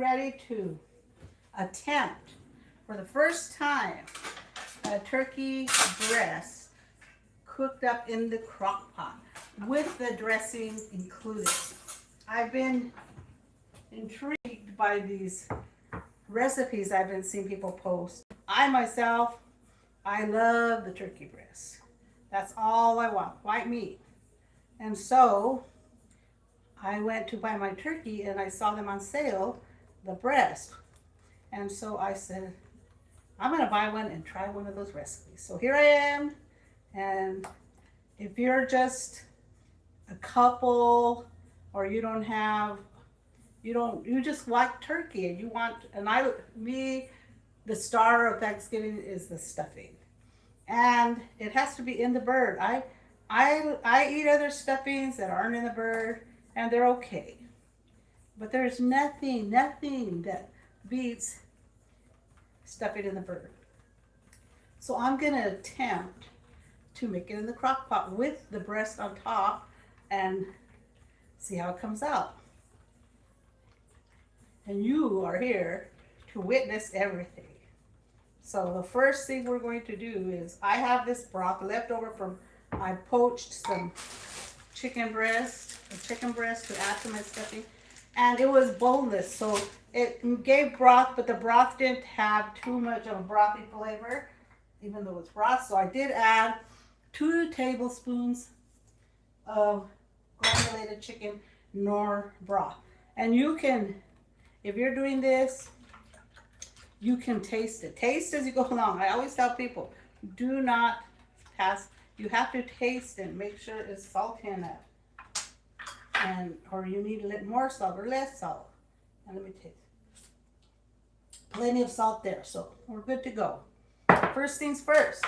ready to attempt for the first time a turkey breast cooked up in the crock pot with the dressing included. I've been intrigued by these recipes I've been seeing people post. I myself, I love the turkey breast. That's all I want, white meat. And so I went to buy my turkey and I saw them on sale, the breast. And so I said, I'm gonna buy one and try one of those recipes. So here I am. And if you're just a couple or you don't have, you just like turkey and you want, and the star of Thanksgiving is the stuffing. And it has to be in the bird. I eat other stuffings that aren't in the bird and they're okay. But there's nothing that beats stuffing in the bird. So I'm gonna attempt to make it in the crock pot with the breast on top and see how it comes out. And you are here to witness everything. So the first thing we're going to do is, I have this broth left over from, I poached some chicken breast to add to my stuffing. And it was boneless, so it gave broth, but the broth didn't have too much of a brothy flavor, even though it's broth. So I did add 2 tablespoons of granulated chicken nor broth. And you can, if you're doing this, you can taste it. Taste as you go along. I always tell people, do not pass. You have to taste and make sure it's salty enough. Or you need a little more salt or less salt. And let me taste. Plenty of salt there, so we're good to go. First things first,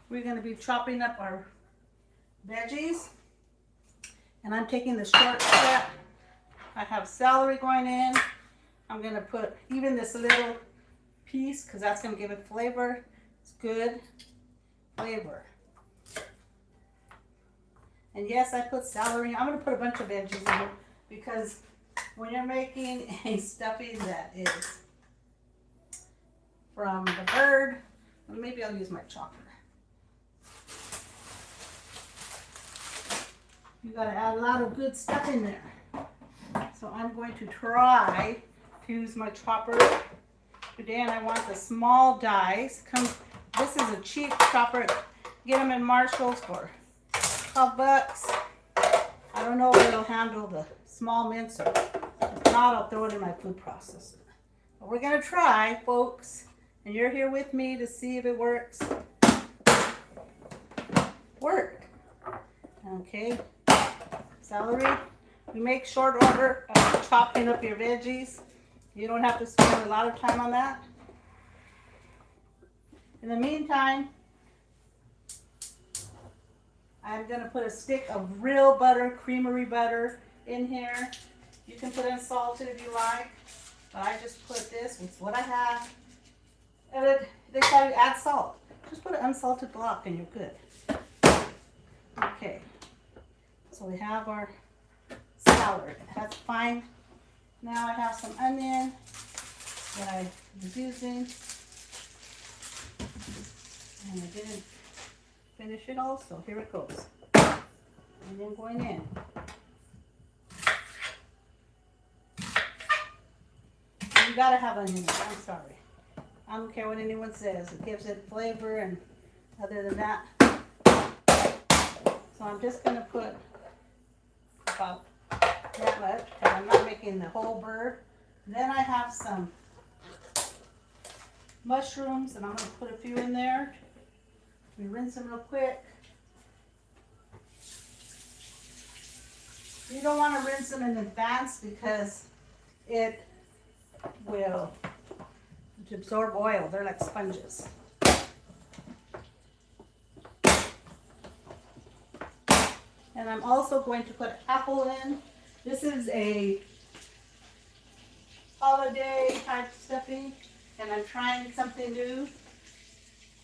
we're going to be chopping up our veggies. And I'm taking the short step. I have celery going in. I'm going to put even this little piece because that's going to give it flavor. It's good flavor. And yes, I put celery. I'm going to put a bunch of veggies in it because when you're making a stuffing that is from the bird, maybe I'll use my chopper. You got to add a lot of good stuff in there. So I'm going to try to use my chopper today, and I want the small dice. This is a cheap chopper. Get them in Marshall's for $12. I don't know if it'll handle the small mincer. If not, I'll throw it in my food processor. But we're gonna try, folks, and you're here with me to see if it works. Work. Okay. Celery. We make short order of chopping up your veggies. You don't have to spend a lot of time on that. In the meantime, I'm going to put a stick of real butter, creamery butter in here. You can put in salted if you like, but I just put this with what I have. And they tell you add salt. Just put an unsalted block and you're good. Okay, so we have our salad. That's fine. Now I have some onion that I was using. And I didn't finish it all, so here it goes. Onion going in. You gotta have onion. I'm sorry. I don't care what anyone says. It gives it flavor, and other than that. So I'm just gonna put about that much, because I'm not making the whole bird. Then I have some mushrooms, and I'm gonna put a few in there. We rinse them real quick. You don't want to rinse them in advance because it will absorb oil. They're like sponges. And I'm also going to put apple in. This is a holiday type stuffing, and I'm trying something new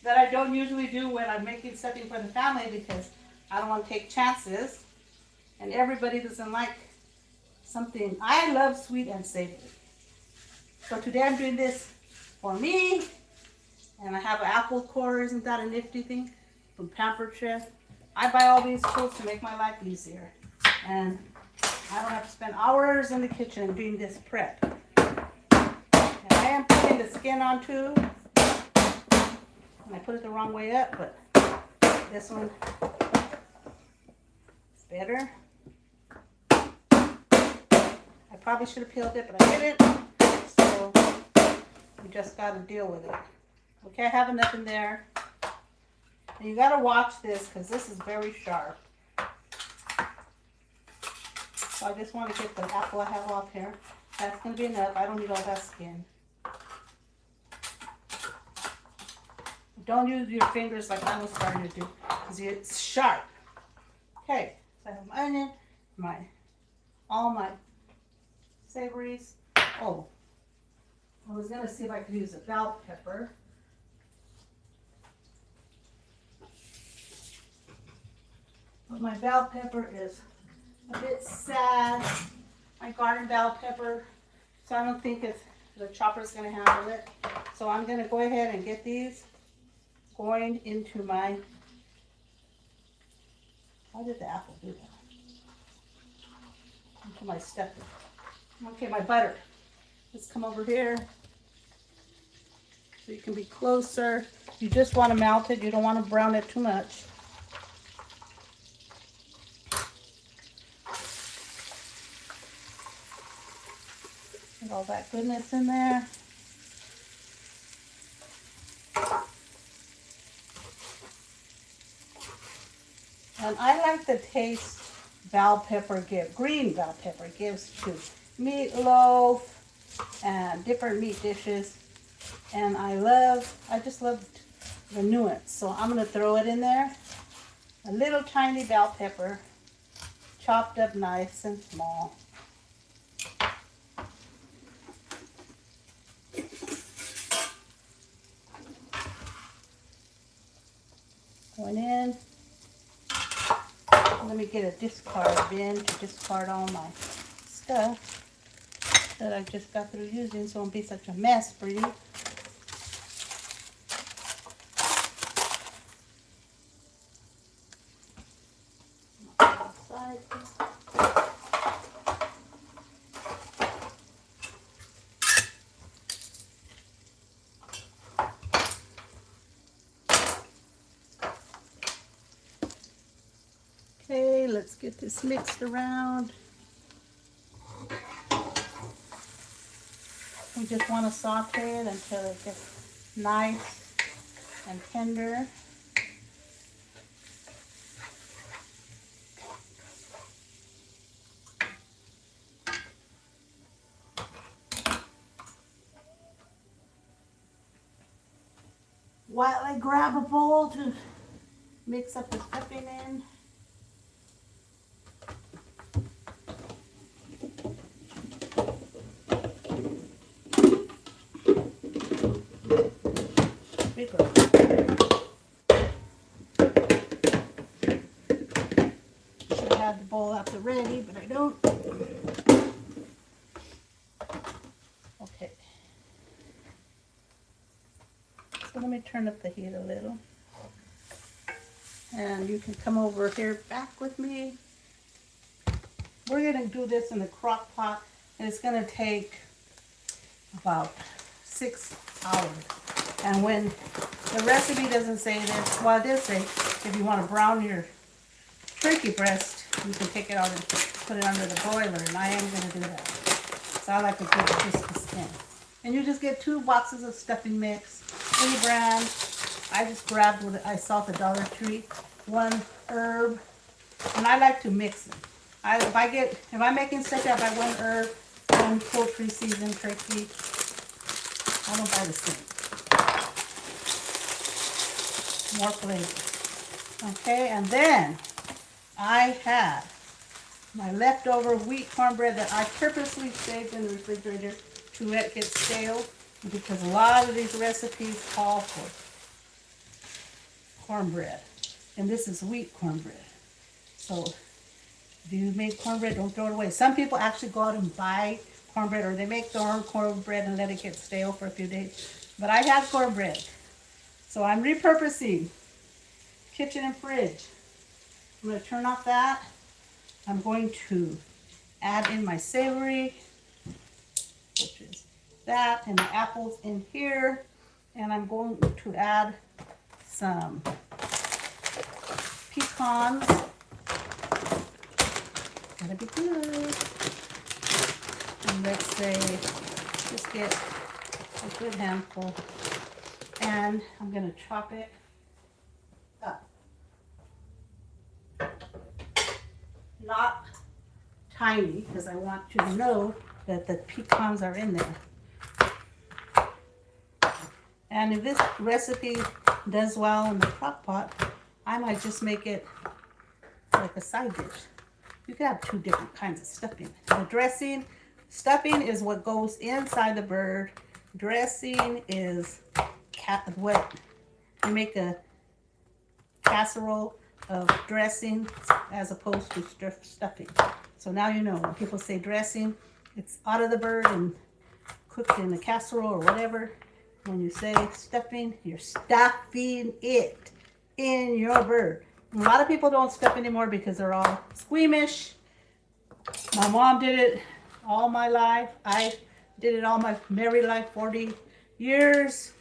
that I don't usually do when I'm making stuffing for the family because I don't want to take chances. And everybody doesn't like something. I love sweet and savory. So today I'm doing this for me. And I have an apple core. Isn't that a nifty thing? From Pampered Chef. I buy all these tools to make my life easier. And I don't have to spend hours in the kitchen doing this prep. And I am putting the skin on too. And I put it the wrong way up, but this one is better. I probably should have peeled it, but I didn't. So you just got to deal with it. Okay, I have enough in there. And you got to watch this because this is very sharp. So I just want to get the apple I have off here. That's going to be enough. I don't need all that skin. Don't use your fingers like I was starting to do because it's sharp. Okay, so I have my onion, all my savories. Oh, I was going to see if I could use a bell pepper. But my bell pepper is a bit sad. My garden bell pepper. So I don't think the chopper's going to handle it. So I'm going to go ahead and get these going into my, how did the apple do that? Into my stuffing. Okay, my butter. Let's come over here so you can be closer. You just want to melt it. You don't want to brown it too much. Get all that goodness in there. And I like the taste bell pepper green bell pepper gives to meatloaf and different meat dishes. And I just love the nuance. So I'm going to throw it in there. A little tiny bell pepper, chopped up nice and small. Going in. Let me get a discard bin to discard all my stuff that I just got through using so it won't be such a mess for you. Okay, let's get this mixed around. We just want to saute it until it gets nice and tender. While I grab a bowl to mix up the stuffing in. Should have had the bowl out there ready, but I don't. Okay. So let me turn up the heat a little. And you can come over here back with me. We're going to do this in the crock pot, and it's going to take about 6 hours. And when the recipe doesn't say this, well, it does say if you want to brown your turkey breast, you can take it out and put it under the broiler, and I am going to do that. So I like to give it just the skin. And you just get 2 boxes of stuffing mix, any brand. I just grabbed what I saw at the Dollar Tree, 1 herb, and I like to mix them. If I'm making stuff, I buy 1 herb, 1 poultry seasoned turkey. I don't buy the same. More flavor. Okay, and then I have my leftover wheat cornbread that I purposely saved in the refrigerator to let it get stale, because a lot of these recipes call for cornbread, and this is wheat cornbread. So if you made cornbread, don't throw it away. Some people actually go out and buy cornbread, or they make their own cornbread and let it get stale for a few days. But I had cornbread. So I'm repurposing kitchen and fridge. I'm going to turn off that. I'm going to add in my savory, which is that, and the apples in here. And I'm going to add some pecans. Gotta be good. And let's say, just get a good handful. And I'm gonna chop it up. Not tiny, because I want you to know that the pecans are in there. And if this recipe does well in the crock pot, I might just make it like a side dish. You could have two different kinds of stuffing. The dressing, stuffing is what goes inside the bird. Dressing is what you make a casserole of dressing as opposed to stuffing. So now you know when people say dressing, it's out of the bird and cooked in a casserole or whatever. When you say stuffing, you're stuffing it in your bird. A lot of people don't stuff anymore because they're all squeamish. My mom did it all my life. I did it all my married life, 40 years,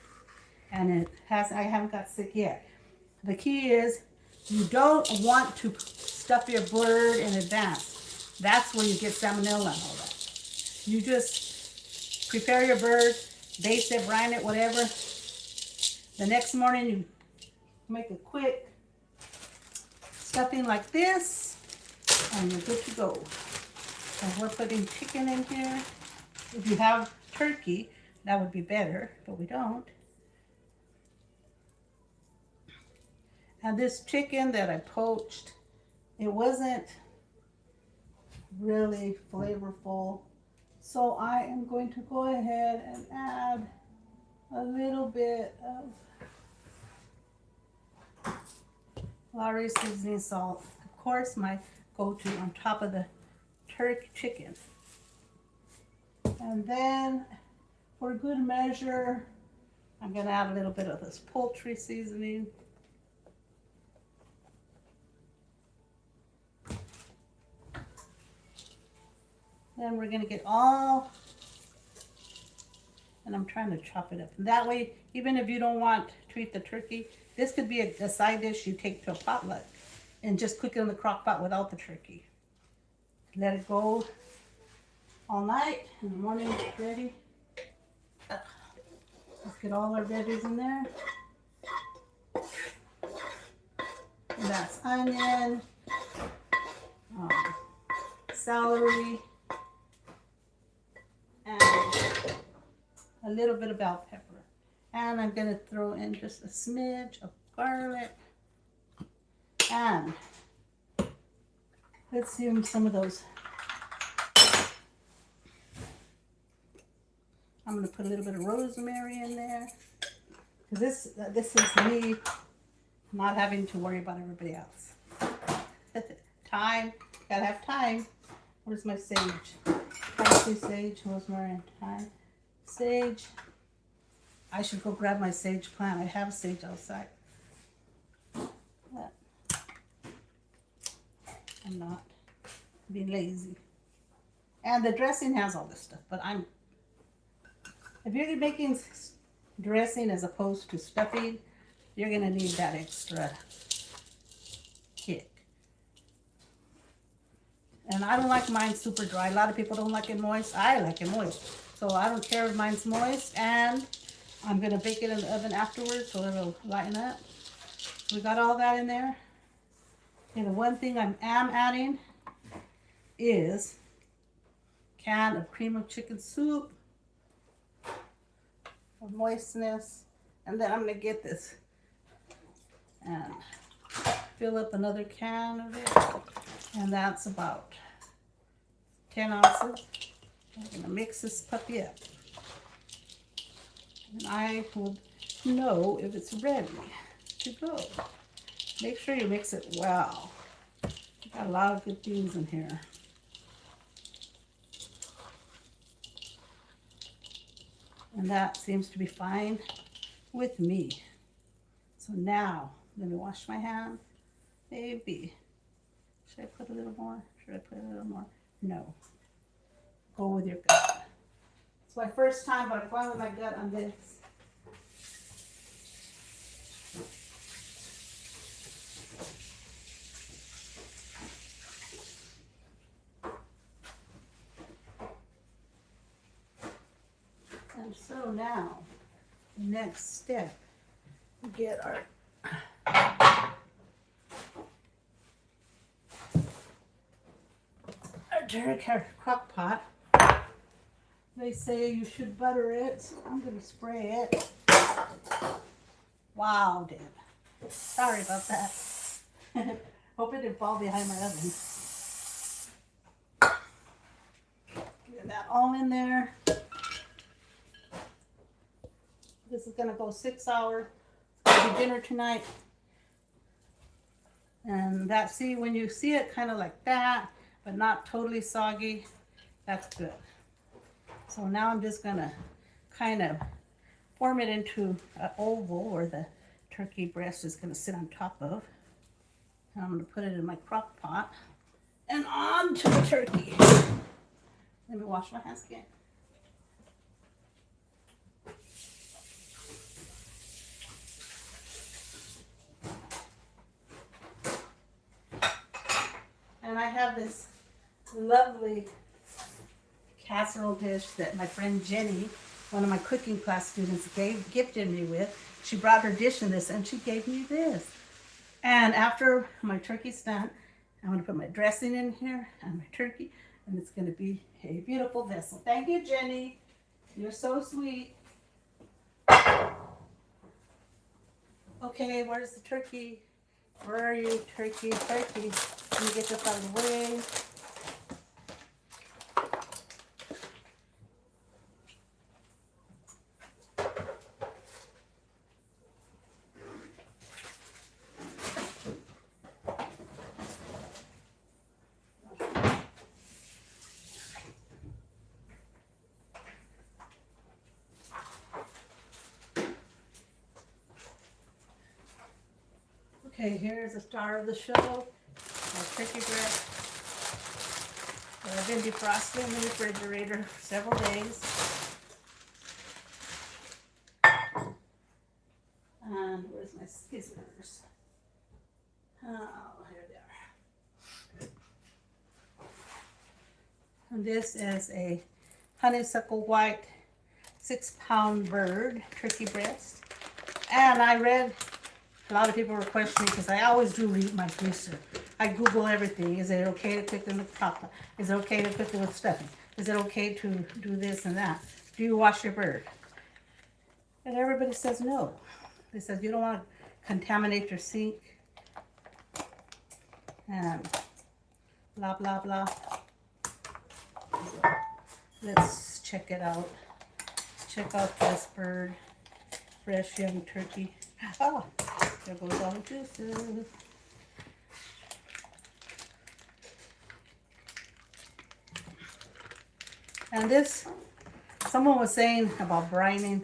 and I haven't got sick yet. The key is you don't want to stuff your bird in advance. That's where you get salmonella and all that. You just prepare your bird, baste it, brine it, whatever. The next morning you make a quick stuffing like this, and you're good to go. And we're putting chicken in here. If you have turkey, that would be better, but we don't. And this chicken that I poached, it wasn't really flavorful. So I am going to go ahead and add a little bit of Lowry seasoning salt. Of course, my go-to on top of the turkey chicken. And then, for good measure, I'm going to add a little bit of this poultry seasoning. Then we're going to get all, and I'm trying to chop it up. And that way, even if you don't want to eat the turkey, this could be a side dish you take to a potluck and just cook it in the crock pot without the turkey. Let it go all night. In the morning, it's ready. Let's get all our veggies in there. And that's onion, celery, and a little bit of bell pepper. And I'm going to throw in just a smidge of garlic. And let's see some of those. I'm going to put a little bit of rosemary in there. Because this is me not having to worry about everybody else. Time. Gotta have time. Where's my sage? Parsley, sage, rosemary, and thyme. Sage. I should go grab my sage plant. I have sage outside. But I'm not being lazy. And the dressing has all this stuff, but if you're making dressing as opposed to stuffing, you're gonna need that extra kick. And I don't like mine super dry. A lot of people don't like it moist. I like it moist. So I don't care if mine's moist. And I'm going to bake it in the oven afterwards so it'll lighten up. We got all that in there. Okay, the one thing I am adding is a can of cream of chicken soup for moistness. And then I'm going to get this and fill up another can of it. And that's about 10 ounces. I'm going to mix this puppy up. And I will know if it's ready to go. Make sure you mix it well. Got a lot of good things in here. And that seems to be fine with me. So now, let me wash my hands. Maybe. Should I put a little more? Should I put a little more? No. Go with your gut. It's my first time, but I'm going with my gut on this. And so now, the next step, we get our crock pot. They say you should butter it. So I'm going to spray it. Wow, Dan. Sorry about that. Hope it didn't fall behind my oven. Get that all in there. This is going to go 6 hours. It's going to be dinner tonight. And that, see, when you see it kind of like that, but not totally soggy, that's good. So now I'm just going to kind of form it into an oval where the turkey breast is going to sit on top of. And I'm going to put it in my crock pot and onto the turkey. Let me wash my hands again. And I have this lovely casserole dish that my friend Jenny, one of my cooking class students, gifted me with. She brought her dish in this and she gave me this. And after my turkey's done, I'm going to put my dressing in here and my turkey, and it's going to be a beautiful vessel. Thank you, Jenny. You're so sweet. Okay, where's the turkey? Where are you, turkey? Turkey. Let me get this out of the way. Okay, here's the star of the show, my turkey breast. I've been defrosting in the refrigerator for several days. And where's my scissors? Oh, here they are. And this is a honeysuckle white 6-pound bird turkey breast. And I read, a lot of people were questioning because I always do read my research. I Google everything. is it okay to cook in the crockpot? Is it okay to cook it with stuffing? Is it okay to do this and that? Do you wash your bird? And everybody says no. They said you don't want to contaminate your sink. And blah, blah, blah. So let's check it out. Let's check out this bird. Fresh young turkey. Oh, there goes all the juices. And this, someone was saying about brining,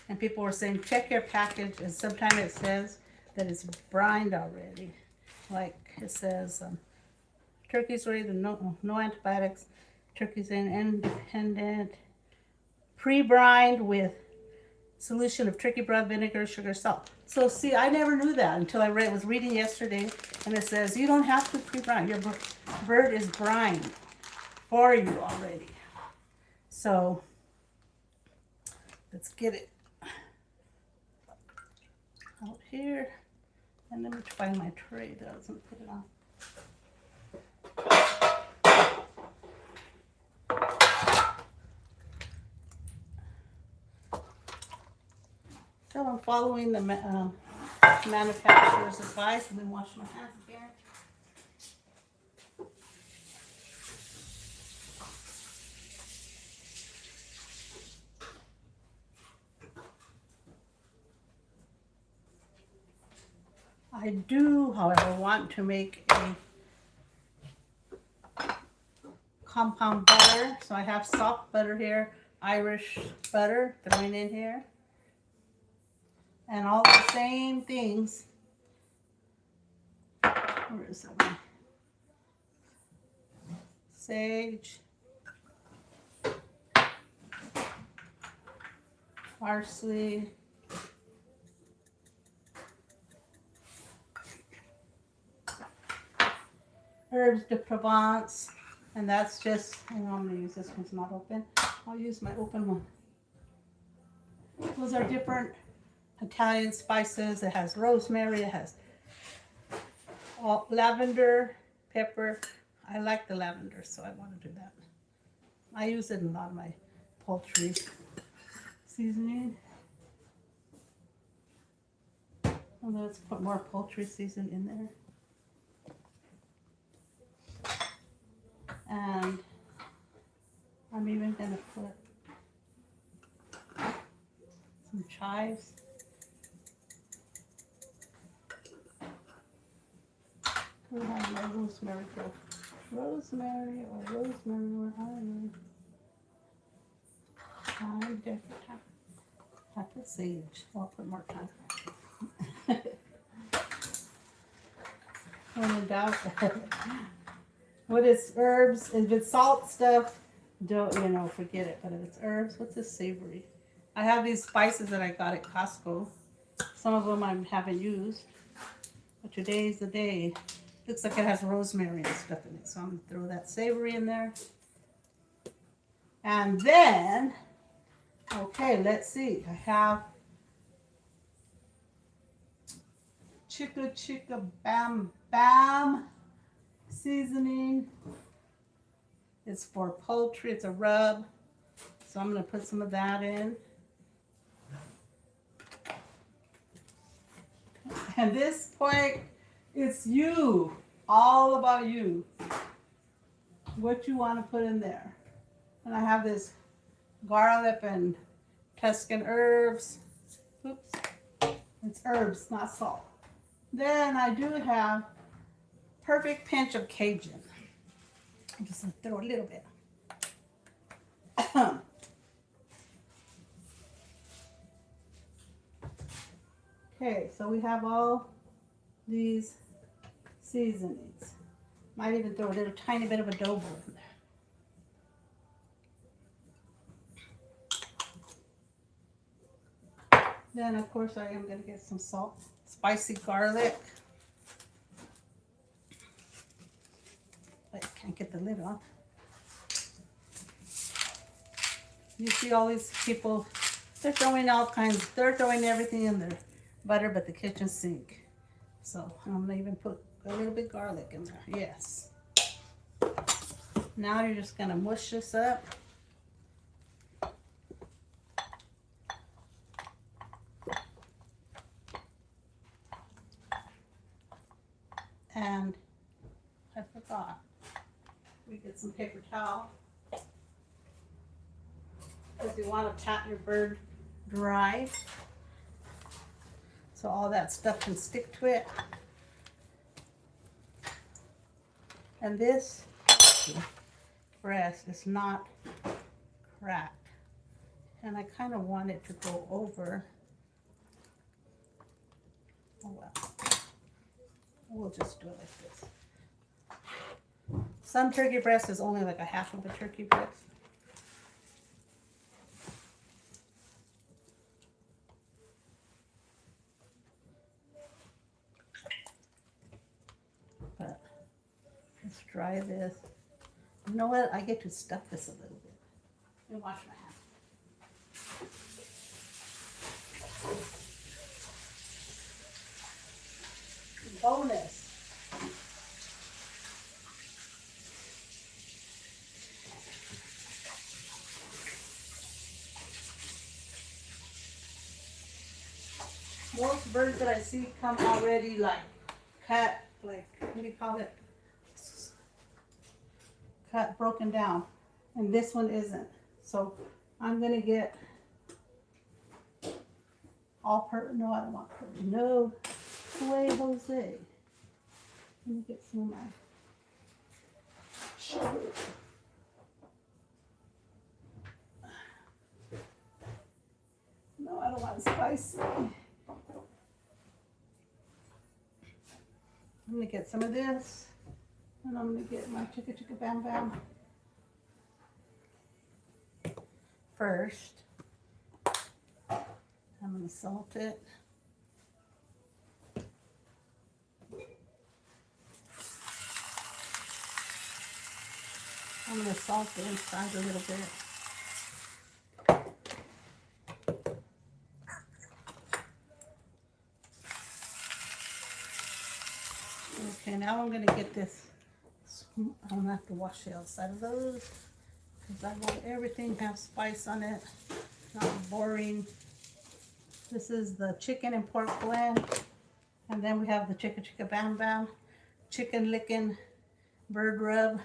and people were saying check your package, and sometimes it says that it's brined already. Like it says, turkey's ready to no antibiotics, turkey's independent, pre-brined with solution of turkey broth, vinegar, sugar, salt. So see, I never knew that until I was reading yesterday, and it says you don't have to pre-brine. Your bird is brined for you already. So let's get it out here, and let me find my tray that I was going to put it on. So I'm following the manufacturer's advice, and then wash my hands again. I do, however, want to make a compound butter. So I have soft butter here Irish butter thrown in here. And all the same things. Where is it? Sage, parsley, herbs de Provence, and that's just, I'm going to use this one's not open. I'll use my open one. Those are different Italian spices. It has rosemary, it has lavender, pepper. I like the lavender, so I want to do that. I use it in a lot of my poultry seasoning. And let's put more poultry season in there. And I'm even going to put some chives. Where have my rosemary go? Rosemary or rosemary, I don't know. Thyme, different time. I put sage. I'll put more thyme. When in doubt, what is herbs? If it's salt stuff, don't, you know, forget it. But if it's herbs, what's this savory? I have these spices that I got at Costco. Some of them I haven't used. But today's the day. Looks like it has rosemary and stuff in it. So I'm going to throw that savory in there. And then, okay, let's see. I have Chicka Bam Bam seasoning. It's for poultry. It's a rub. So I'm going to put some of that in. And this point, it's you. All about you. What you want to put in there. And I have this garlic and Tuscan herbs. Oops. It's herbs, not salt. Then I do have perfect pinch of Cajun. I'm just going to throw a little bit. Okay, so we have all these seasonings. Might even throw a little tiny bit of adobo in there. Then, of course, I am going to get some salt. Spicy garlic. I can't get the lid off. You see all these people, they're throwing all kinds, they're throwing everything in their butter but the kitchen sink. So I'm going to even put a little bit of garlic in there. Yes. Now you're just going to mush this up. And I forgot, we get some paper towel because you want to pat your bird dry so all that stuff can stick to it. And this breast is not cracked, and I kind of want it to go over. Oh well. We'll just do it like this. Some turkey breast is only like a half of a turkey breast. But let's try this. You know what? I get to stuff this a little bit. Let me wash my hands. Bonus. Most birds that I see come already like cut, like, what do you call it? Cut, broken down. And this one isn't. So I'm going to get all no, I don't want no way, Jose. Let me get some of my sugar. don't want spicy. I'm gonna get some of this, and I'm gonna get my chicka chicka bam bam first. I'm gonna salt it. I'm gonna salt the inside a little bit. Okay, now I'm gonna get this. I'm gonna have to wash the outside of those because I want everything to have spice on it, not boring. This is the chicken and pork blend, and then we have the chicka chicka bam bam, chicken licking bird rub.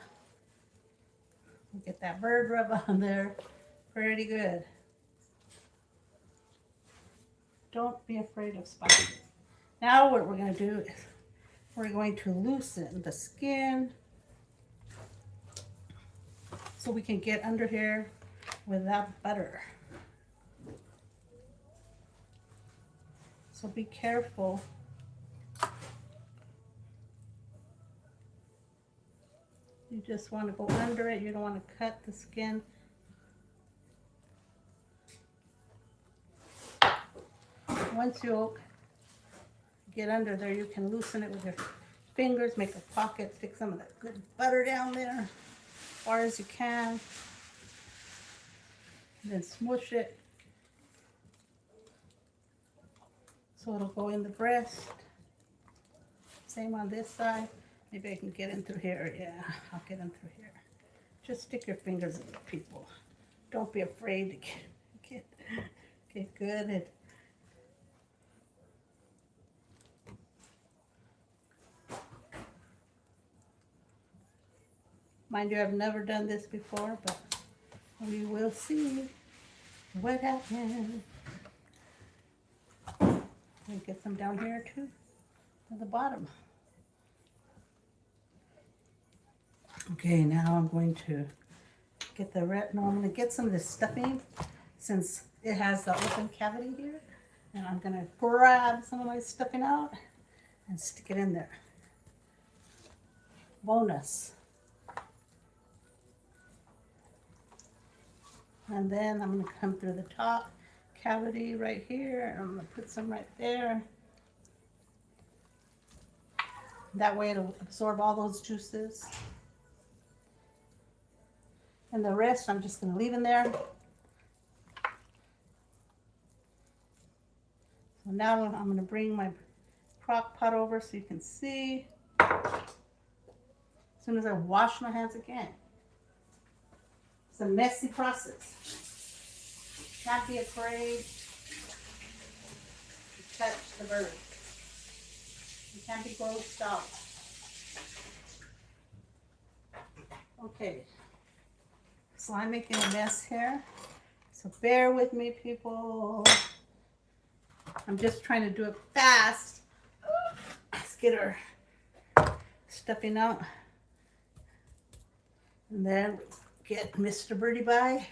We get that bird rub on there, pretty good. Don't be afraid of spices. Now what we're gonna do is we're going to loosen the skin so we can get under here without butter. So be careful. You just want to go under it. You don't want to cut the skin. Once you get under there, you can loosen it with your fingers, make a pocket, stick some of that good butter down there as far as you can. And then smush it so it'll go in the breast. Same on this side. Maybe I can get in through here. Yeah, I'll get in through here. Just stick your fingers in it, people. Don't be afraid to get good at. Mind you, I've never done this before, but we will see what happens. We get some down here too, at the bottom. Okay, now I'm going to get the no, I'm going to get some of this stuffing since it has the open cavity here, and I'm going to grab some of my stuffing out and stick it in there. Bonus. And then I'm going to come through the top cavity right here, and I'm going to put some right there. That way it'll absorb all those juices. And the rest I'm just going to leave in there. So now I'm going to bring my crock pot over so you can see. As soon as I wash my hands again. It's a messy process. Can't be afraid to touch the bird. You can't be grossed out. Okay. So I'm making a mess here. So bear with me, people. I'm just trying to do it fast. Let's get our stuffing out. And then get Mr. Birdie Bye.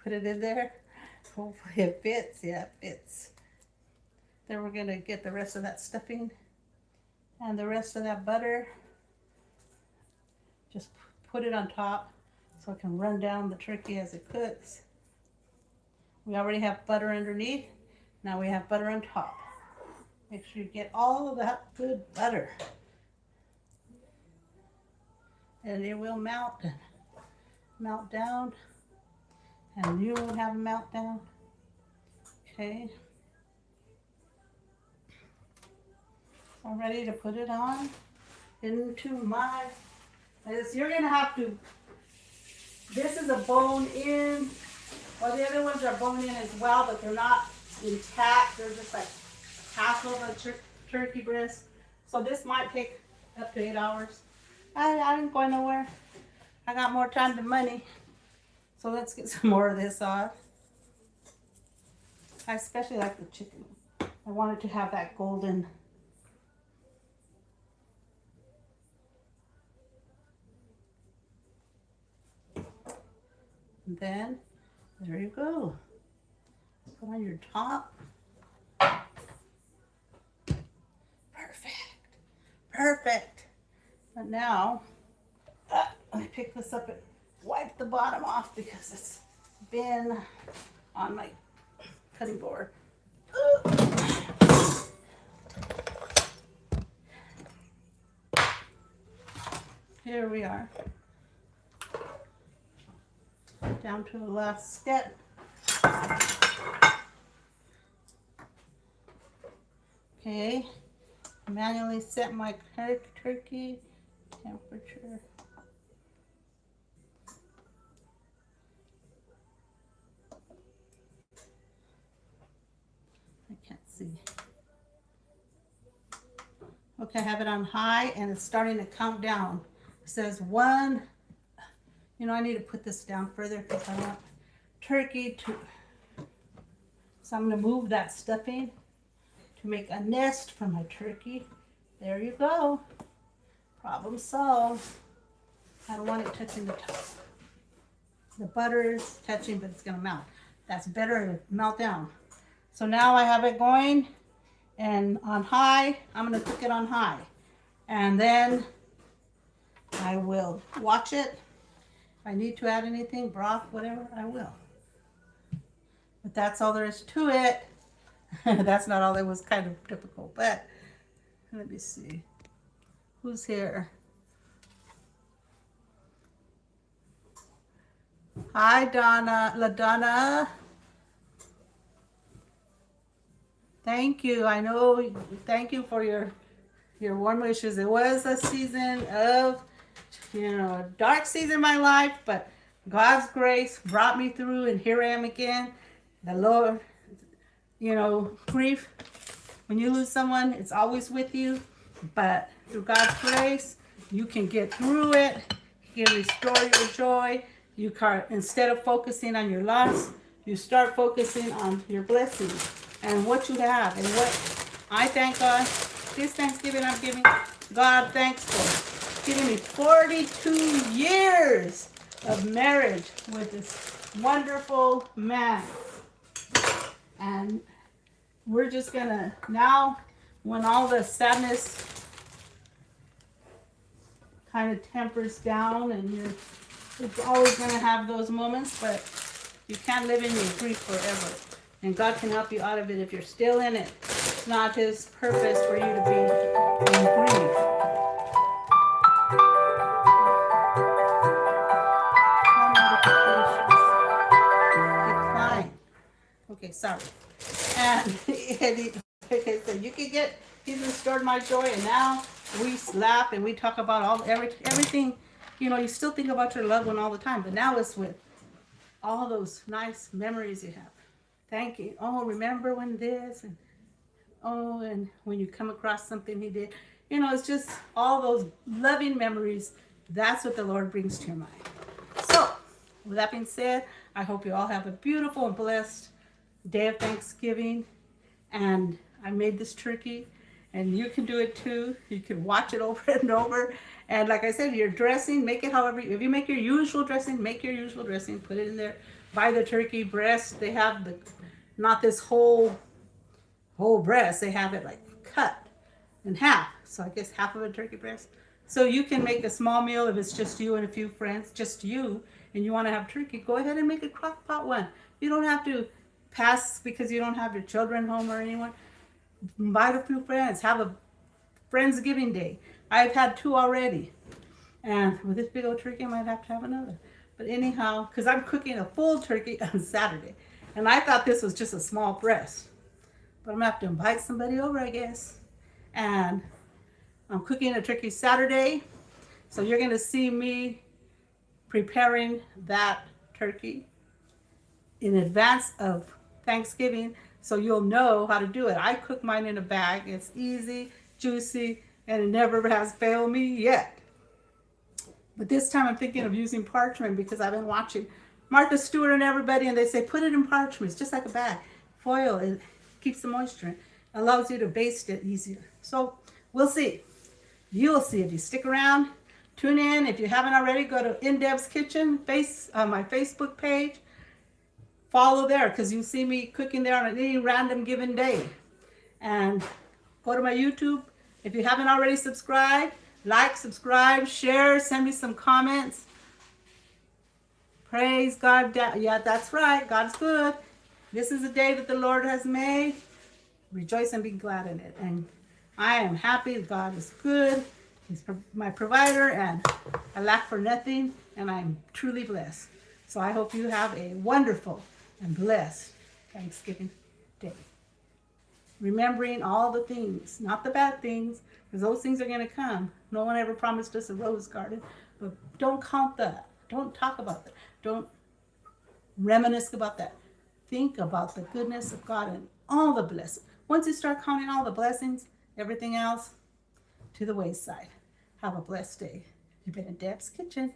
Put it in there. Hopefully it fits. Yeah, it fits. Then we're going to get the rest of that stuffing and the rest of that butter. Just put it on top so it can run down the turkey as it cooks. We already have butter underneath. Now we have butter on top. Make sure you get all of that good butter. And it will melt down. And you won't have a meltdown. Okay. I'm ready to put it on into my, you're going to have to, this is a bone in, well the other ones are bone in as well, but they're not intact. They're just like half of a turkey breast. So this might take up to 8 hours. I ain't going nowhere. I got more time than money. So let's get some more of this off. I especially like the chicken. I wanted to have that golden. And then, there you go. Put on your top. Perfect. Perfect. But now, let me pick this up and wipe the bottom off because it's been on my cutting board. Here we are. Down to the last step. Okay, manually set my turkey temperature. I can't see. Okay, I have it on high and it's starting to count down. It says 1. You know, I need to put this down further because I want turkey to. So I'm going to move that stuffing to make a nest for my turkey. There you go. Problem solved. I don't want it touching the top. The butter is touching, but it's going to melt. That's better to melt down. So now I have it going and on high. I'm going to cook it on high. And then I will watch it. If I need to add anything, broth, whatever, I will. But that's all there is to it. That's not all. It was kind of difficult, but let me see. Who's here? Hi, Donna. LaDonna. Thank you. I know. Thank you for your warm wishes. It was a season of, a dark season in my life, but God's grace brought me through, and here I am again. The Lord, grief, when you lose someone, it's always with you, but through God's grace, you can get through it. He can restore your joy. You can, instead of focusing on your loss, you start focusing on your blessings and what you have. And what I thank God, this Thanksgiving I'm giving God thanks for giving me 42 years of marriage with this wonderful man. And we're just gonna, now when all the sadness kind of tempers down, and it's always gonna have those moments, but you can't live in your grief forever. And God can help you out of it if you're still in it. It's not His purpose for you to be in grief. Decline. Okay, sorry. And okay, so you can get, He's restored my joy, and now we laugh and we talk about everything. You still think about your loved one all the time, but now it's with all those nice memories you have. Thank you. Oh, remember when this, and and when you come across something He did. It's just all those loving memories. That's what the Lord brings to your mind. So, with that being said, I hope you all have a beautiful and blessed day of Thanksgiving. And I made this turkey, and you can do it too. You can watch it over and over. And like I said, your dressing, make it however, if you make your usual dressing, make your usual dressing, put it in there. Buy the turkey breast. They have not this whole breast. They have it like cut in half. So I guess half of a turkey breast. So you can make a small meal if it's just you and a few friends, just you, and you want to have turkey, go ahead and make a crock pot one. You don't have to pass because you don't have your children home or anyone. Invite a few friends. Have a Friendsgiving Day. I've had 2 already. And with this big old turkey, I might have to have another. But anyhow, because I'm cooking a full turkey on Saturday. And I thought this was just a small breast. But I'm going to have to invite somebody over, I guess. And I'm cooking a turkey Saturday. So you're going to see me preparing that turkey in advance of Thanksgiving, so you'll know how to do it. I cook mine in a bag. It's easy, juicy, and it never has failed me yet. But this time I'm thinking of using parchment because I've been watching Martha Stewart and everybody, and they say put it in parchment. It's just like a bag. Foil, it keeps the moisture in. Allows you to baste it easier. So we'll see. You'll see if you stick around. Tune in. If you haven't already, go to In Deb's Kitchen, my Facebook page. follow there, because you see me cooking there on any random given day. And go to my YouTube. If you haven't already subscribed, like, subscribe, share, send me some comments. Praise God. Yeah, that's right. God's good. This is a day that the Lord has made. Rejoice and be glad in it. And I am happy. God is good. He's my provider, and I lack for nothing, and I'm truly blessed. So I hope you have a wonderful and blessed Thanksgiving Day. Remembering all the things, not the bad things, because those things are going to come. No one ever promised us a rose garden, but don't count that. Don't talk about that. Don't reminisce about that. Think about the goodness of God and all the blessings. Once you start counting all the blessings, everything else to the wayside. Have a blessed day. You've been in Deb's Kitchen.